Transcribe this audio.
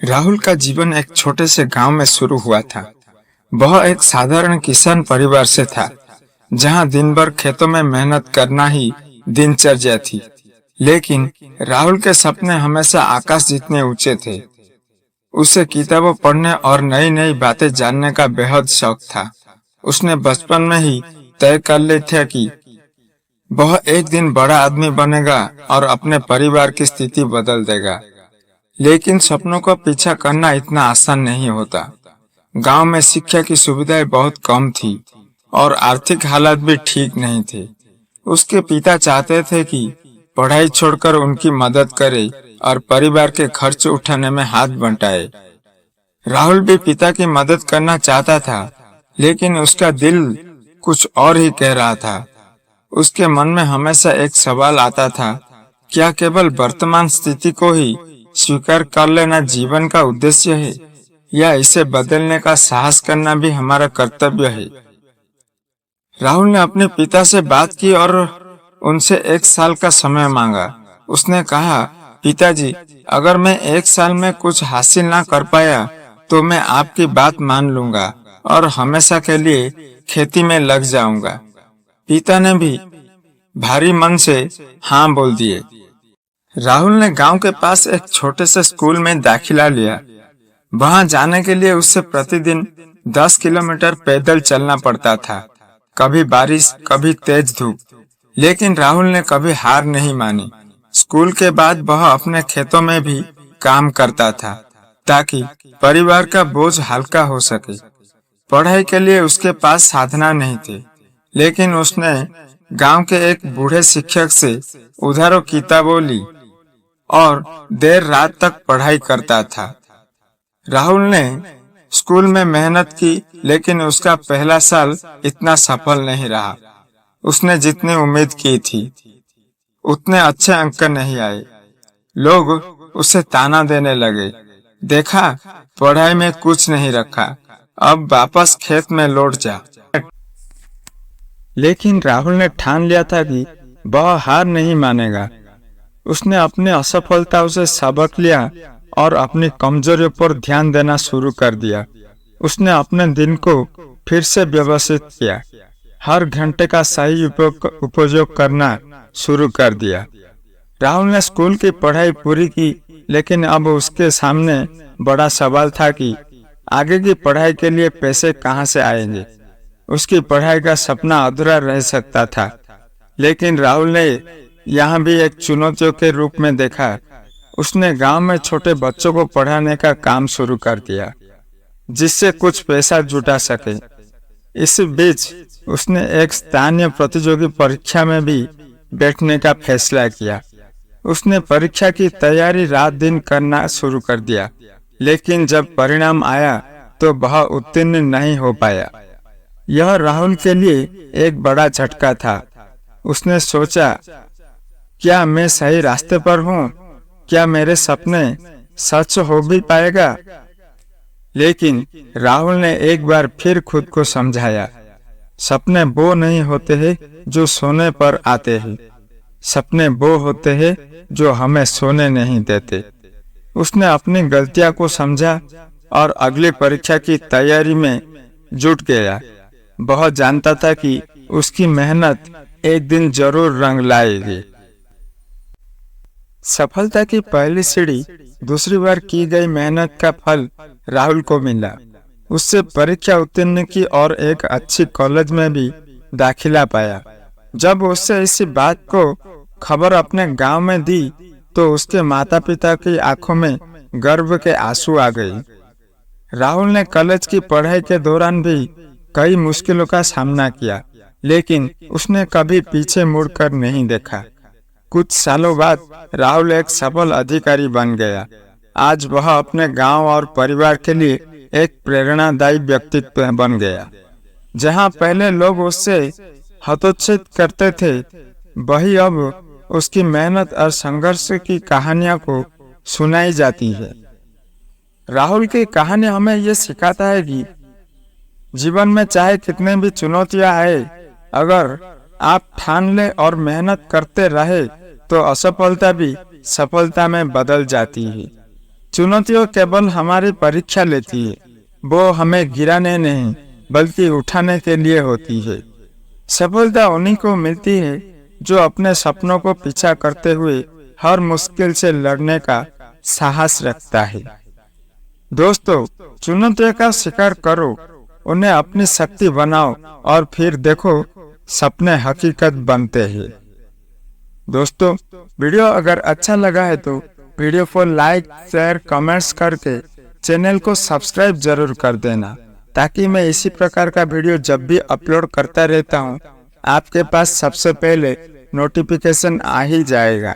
राहुल का जीवन एक छोटे से गांव में शुरू हुआ था। वह एक साधारण किसान परिवार से था, जहां दिन भर खेतों में मेहनत करना ही दिनचर्या थी। लेकिन राहुल के सपने हमेशा आकाश जितने ऊंचे थे। उसे किताबें पढ़ने और नई नई बातें जानने का बेहद शौक था। उसने बचपन में ही तय कर लिया था कि वह एक दिन बड़ा आदमी बनेगा और अपने परिवार की स्थिति बदल देगा। लेकिन सपनों का पीछा करना इतना आसान नहीं होता। गांव में शिक्षा की सुविधाएं बहुत कम थी और आर्थिक हालात भी ठीक नहीं थे। उसके पिता चाहते थे कि पढ़ाई छोड़कर उनकी मदद करे और परिवार के खर्च उठाने में हाथ बंटाए। राहुल भी पिता की मदद करना चाहता था, लेकिन उसका दिल कुछ और ही कह रहा था। उसके मन में हमेशा एक सवाल आता था, क्या केवल वर्तमान स्थिति को ही स्वीकार कर लेना जीवन का उद्देश्य है, या इसे बदलने का साहस करना भी हमारा कर्तव्य है। राहुल ने अपने पिता से बात की और उनसे 1 साल का समय मांगा। उसने कहा, पिताजी, अगर मैं 1 साल में कुछ हासिल ना कर पाया तो मैं आपकी बात मान लूंगा और हमेशा के लिए खेती में लग जाऊंगा। पिता ने भी भारी मन से हाँ बोल दिए। राहुल ने गांव के पास एक छोटे से स्कूल में दाखिला लिया। वहां जाने के लिए उसे प्रतिदिन 10 किलोमीटर पैदल चलना पड़ता था। कभी बारिश, कभी तेज धूप, लेकिन राहुल ने कभी हार नहीं मानी। स्कूल के बाद वह अपने खेतों में भी काम करता था, ताकि परिवार का बोझ हल्का हो सके। पढ़ाई के लिए उसके पास साधना नहीं थे, लेकिन उसने गांव के एक बूढ़े शिक्षक से उधारों किताबें ली और देर रात तक पढ़ाई करता था। राहुल ने स्कूल में मेहनत की, लेकिन उसका पहला साल इतना सफल नहीं रहा। उसने जितनी उम्मीद की थी उतने अच्छे अंक नहीं आए। लोग उसे ताना देने लगे, देखा, पढ़ाई में कुछ नहीं रखा, अब वापस खेत में लौट जा। लेकिन राहुल ने ठान लिया था कि वह हार नहीं मानेगा। उसने अपनी असफलताओं से सबक लिया और अपनी कमजोरियों पर ध्यान देना शुरू कर दिया। उसने अपने दिन को फिर से व्यवस्थित किया, हर घंटे का सही उपयोग करना शुरू कर दिया। राहुल ने स्कूल की पढ़ाई पूरी की, लेकिन अब उसके सामने बड़ा सवाल था कि आगे की पढ़ाई के लिए पैसे कहां से आएंगे। उसकी पढ़ाई का सपना अधूरा रह सकता था, लेकिन राहुल ने यहाँ भी एक चुनौतियों के रूप में देखा। उसने गांव में छोटे बच्चों को पढ़ाने का काम शुरू कर दिया, जिससे कुछ पैसा जुटा सके। इस बीच उसने एक स्थानीय प्रतियोगी परीक्षा में भी बैठने का फैसला किया। उसने परीक्षा की तैयारी रात दिन करना शुरू कर दिया, लेकिन जब परिणाम आया तो वह उत्तीर्ण नहीं हो पाया। यह राहुल के लिए एक बड़ा झटका था। उसने सोचा, क्या मैं सही रास्ते पर हूँ? क्या मेरे सपने सच हो भी पाएगा? लेकिन राहुल ने एक बार फिर खुद को समझाया, सपने वो नहीं होते हैं जो सोने पर आते हैं, सपने वो होते हैं जो हमें सोने नहीं देते। उसने अपनी गलतियां को समझा और अगली परीक्षा की तैयारी में जुट गया। वह जानता था कि उसकी मेहनत एक दिन जरूर रंग लाएगी। सफलता की पहली सीढ़ी दूसरी बार की गई मेहनत का फल राहुल को मिला। उससे परीक्षा उत्तीर्ण की और एक अच्छी कॉलेज में भी दाखिला पाया। जब उससे इसी बात को खबर अपने गांव में दी तो उसके माता पिता की आंखों में गर्व के आंसू आ गए। राहुल ने कॉलेज की पढ़ाई के दौरान भी कई मुश्किलों का सामना किया, लेकिन उसने कभी पीछे मुड़कर नहीं देखा। कुछ सालों बाद राहुल एक सफल अधिकारी बन गया। आज वह अपने गांव और परिवार के लिए एक प्रेरणादायी व्यक्तित्व बन गया। जहां पहले लोग उससे हतोत्साहित करते थे, वही अब उसकी मेहनत और संघर्ष की कहानियों को सुनाई जाती है। राहुल की कहानी हमें ये सिखाता है कि जीवन में चाहे कितने भी चुनौतियां आए, अगर आप ठान ले और मेहनत करते रहे तो असफलता भी सफलता में बदल जाती है। चुनौतियां केवल हमारी परीक्षा लेती है, वो हमें गिराने नहीं बल्कि उठाने के लिए होती है। सफलता उन्हीं को मिलती है जो अपने सपनों को पीछा करते हुए हर मुश्किल से लड़ने का साहस रखता है। दोस्तों, चुनौतियों का शिकार करो, उन्हें अपनी शक्ति बनाओ और फिर देखो सपने हकीकत बनते हैं। दोस्तों, वीडियो अगर अच्छा लगा है तो वीडियो को लाइक, शेयर, कमेंट्स करके चैनल को सब्सक्राइब जरूर कर देना, ताकि मैं इसी प्रकार का वीडियो जब भी अपलोड करता रहता हूँ आपके पास सबसे पहले नोटिफिकेशन आ ही जाएगा।